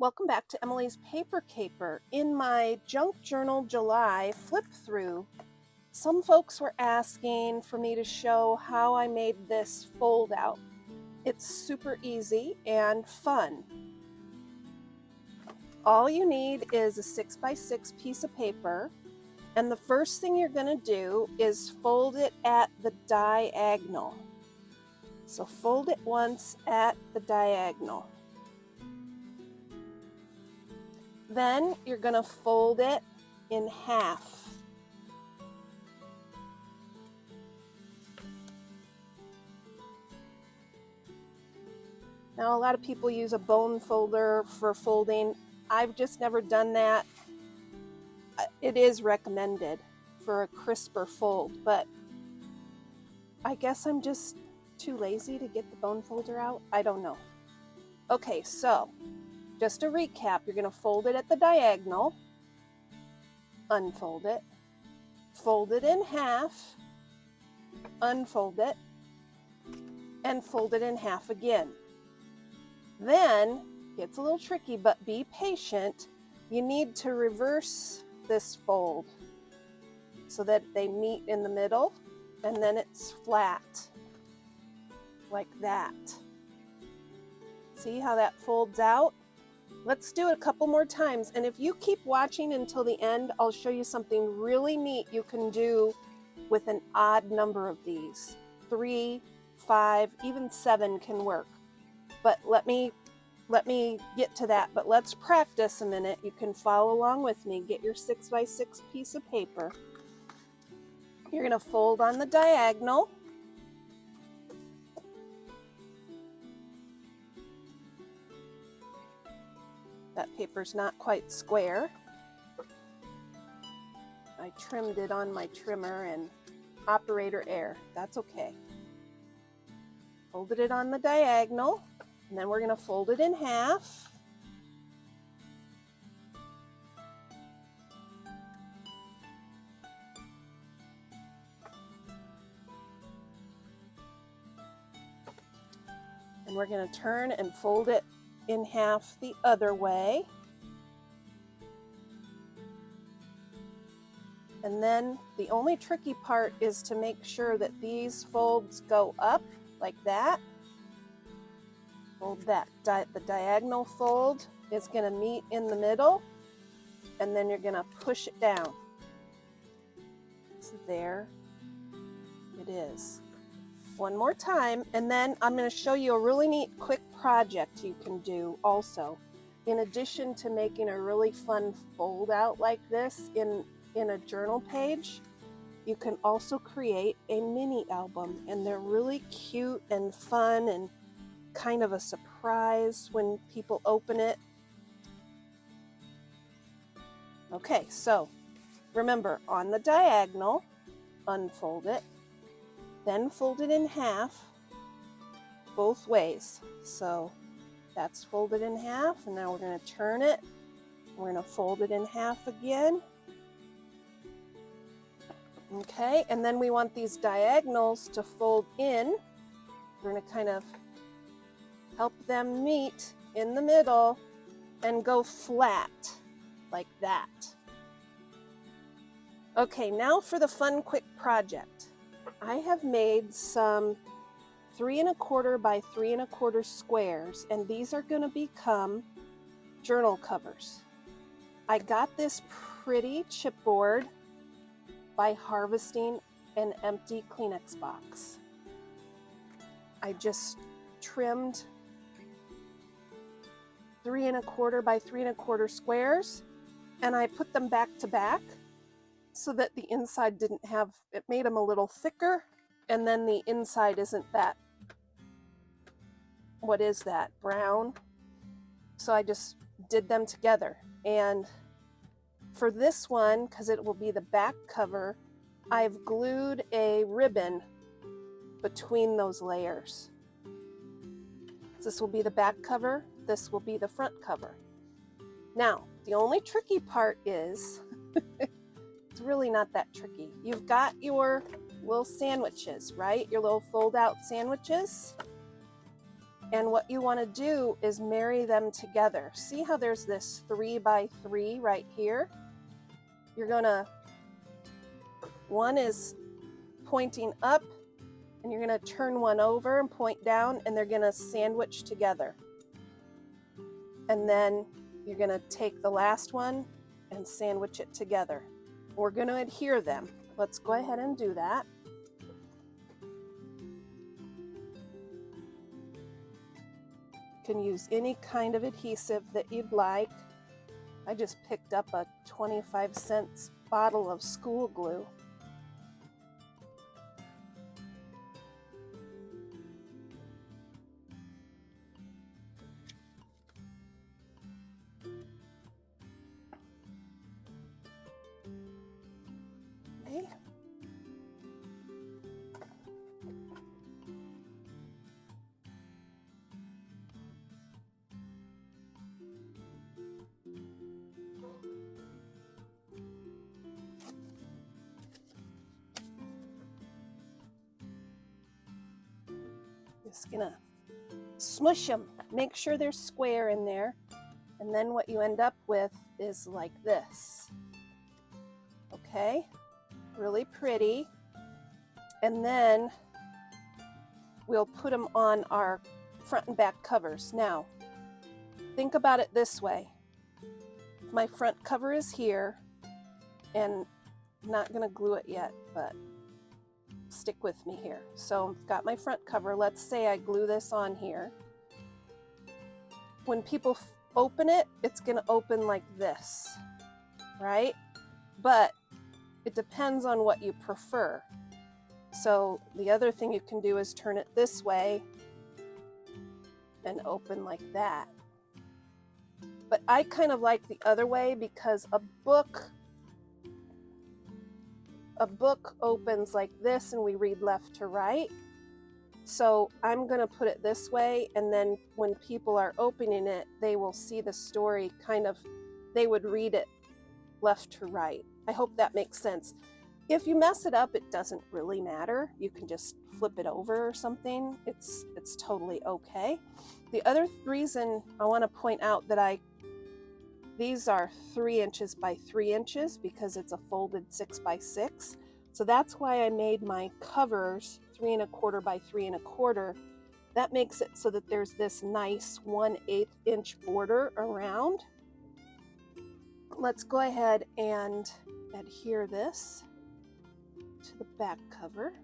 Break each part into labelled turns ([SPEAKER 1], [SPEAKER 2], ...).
[SPEAKER 1] Welcome back to Emilee's Paper Caper. In my Junk Journal July flip through, some folks were asking for me to show how I made this fold out. It's super easy and fun. All you need is a 6x6 piece of paper, and the first thing you're going to do is fold it at the diagonal. So fold it once at the diagonal. Then you're going to fold it in half. Now, a lot of people use a bone folder for folding. I've just never done that. It is recommended for a crisper fold, but I guess I'm just too lazy to get the bone folder out. I don't know. Okay, so just to recap, you're going to fold it at the diagonal, unfold it, fold it in half, unfold it, and fold it in half again. Then, it's a little tricky, but be patient. You need to reverse this fold so that they meet in the middle, and then it's flat, like that. See how that folds out? Let's do it a couple more times, and if you keep watching until the end, I'll show you something really neat you can do with an odd number of these. 3, 5, even 7 can work. But let me get to that, but let's practice a minute. You can follow along with me. Get your 6x6 piece of paper. You're going to fold on the diagonal. That paper's not quite square. I trimmed it on my trimmer and operator error. That's okay. Folded it on the diagonal, and then we're going to fold it in half. And we're going to turn and fold it in half the other way. And then the only tricky part is to make sure that these folds go up like that. Fold that. The diagonal fold is going to meet in the middle, and then you're going to push it down. So there it is. One more time, and then I'm going to show you a really neat quick project you can do also. In addition to making a really fun fold out like this in a journal page, you can also create a mini album, and they're really cute and fun and kind of a surprise when people open it. Okay, so remember, on the diagonal, unfold it, then fold it in half both ways. So that's folded in half, and now we're going to turn it. We're going to fold it in half again. Okay, and then we want these diagonals to fold in. We're going to kind of help them meet in the middle and go flat like that. Okay, now for the fun quick project. I have made some 3 1/4 by 3 1/4 squares, and these are going to become journal covers. I got this pretty chipboard by harvesting an empty Kleenex box. I just trimmed 3 1/4 by 3 1/4 squares, and I put them back to back so that the inside didn't have, it made them a little thicker, and then the inside isn't that, what is that, brown? So I just did them together. And for this one, because it will be the back cover, I've glued a ribbon between those layers. This will be the back cover, this will be the front cover. Now, the only tricky part is, it's really not that tricky. You've got your little sandwiches, right? Your little fold-out sandwiches. And what you want to do is marry them together. See how there's this 3 by 3 right here? You're gonna, one is pointing up, and you're gonna turn one over and point down, and they're gonna sandwich together. And then you're gonna take the last one and sandwich it together. We're gonna adhere them. Let's go ahead and do that. You can use any kind of adhesive that you'd like. I just picked up a 25-cent bottle of school glue. Okay. Just gonna smush them, make sure they're square in there, and then what you end up with is like this. Okay, really pretty. And then we'll put them on our front and back covers. Now, think about it this way. My front cover is here, and I'm not gonna glue it yet, but stick with me here. So I've got my front cover. Let's say I glue this on here. When people open it, it's gonna open like this, right? But it depends on what you prefer. So the other thing you can do is turn it this way and open like that. But I kind of like the other way because a book opens like this and we read left to right. So I'm gonna put it this way, and then when people are opening it, they will see the story kind of, they would read it left to right. I hope that makes sense. If you mess it up, it doesn't really matter. You can just flip it over or something. It's totally okay. The other reason I want to point out that these are 3 inches by 3 inches because it's a folded 6 by 6. So that's why I made my covers 3 1/4 by 3 1/4. That makes it so that there's this nice 1/8 inch border around. Let's go ahead and adhere this to the back cover.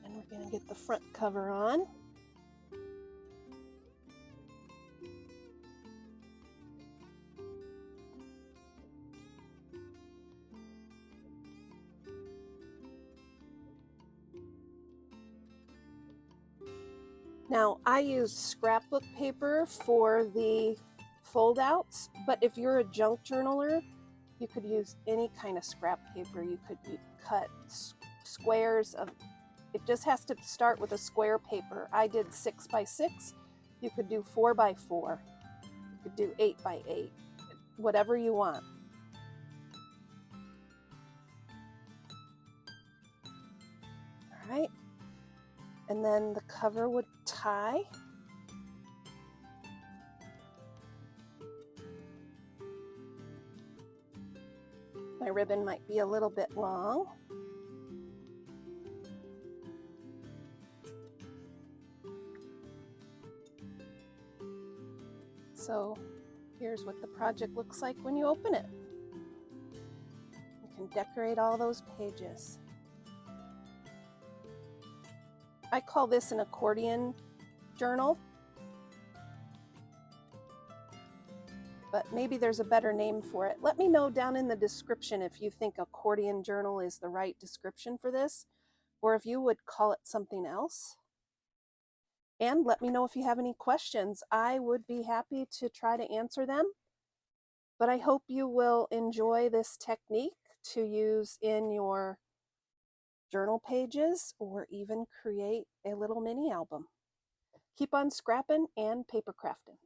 [SPEAKER 1] And we're going to get the front cover on. Now, I use scrapbook paper for the fold outs, but if you're a junk journaler, you could use any kind of scrap paper. You could cut squares of, it just has to start with a square paper. I did 6 by 6. You could do 4 by 4. You could do 8 by 8, whatever you want. All right. And then the cover would tie. My ribbon might be a little bit long. So here's what the project looks like when you open it. You can decorate all those pages. I call this an accordion journal, but maybe there's a better name for it. Let me know down in the description if you think accordion journal is the right description for this, or if you would call it something else. And let me know if you have any questions. I would be happy to try to answer them, but I hope you will enjoy this technique to use in your journal pages or even create a little mini album. Keep on scrapping and paper crafting.